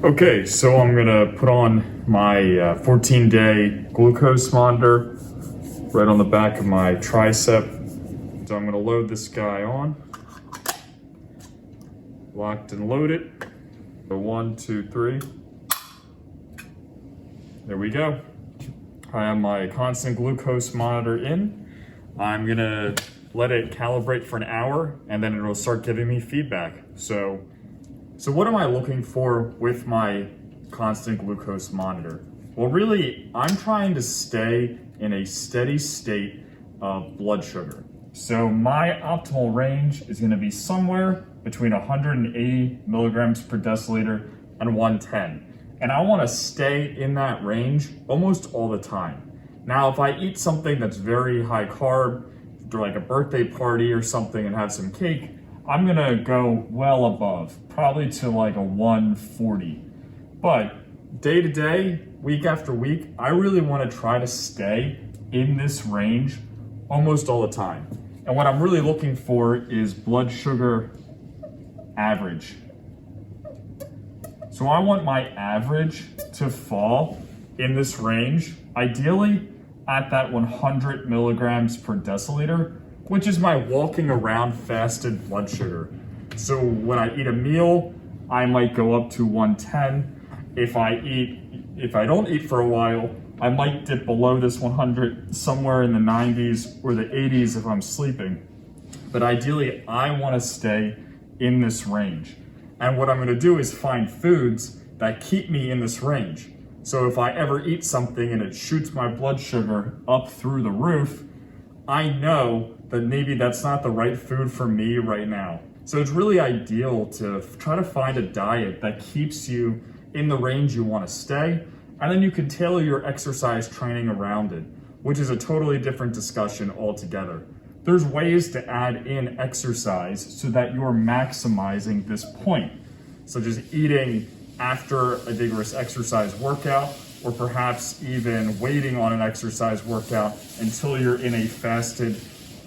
Okay, so I'm gonna put on my 14-day glucose monitor right on the back of my tricep. So I'm gonna load this guy on. Locked and loaded. So 1, 2, 3. There we go. I have my constant glucose monitor in. I'm gonna let it calibrate for an hour and then it'll start giving me feedback. So what am I looking for with my constant glucose monitor? Well, really, I'm trying to stay in a steady state of blood sugar. So my optimal range is gonna be somewhere between 180 milligrams per deciliter and 110. And I wanna stay in that range almost all the time. Now, if I eat something that's very high carb, like a birthday party or something and have some cake, I'm gonna go well above, probably to like a 140. But day to day, week after week, I really wanna try to stay in this range almost all the time. And what I'm really looking for is blood sugar average. So I want my average to fall in this range, ideally at that 100 milligrams per deciliter, which is my walking around fasted blood sugar. So when I eat a meal, I might go up to 110. If I don't eat for a while, I might dip below this 100, somewhere in the 90s or the 80s if I'm sleeping. But ideally, I wanna stay in this range. And what I'm gonna do is find foods that keep me in this range. So if I ever eat something and it shoots my blood sugar up through the roof, I know that maybe that's not the right food for me right now. So it's really ideal to try to find a diet that keeps you in the range you want to stay, and then you can tailor your exercise training around it, which is a totally different discussion altogether. There's ways to add in exercise so that you're maximizing this point, such as eating after a vigorous exercise workout, or perhaps even waiting on an exercise workout until you're in a fasted,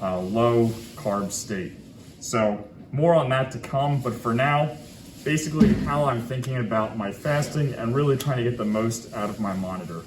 low carb state. So more on that to come, but for now, basically how I'm thinking about my fasting and really trying to get the most out of my monitor.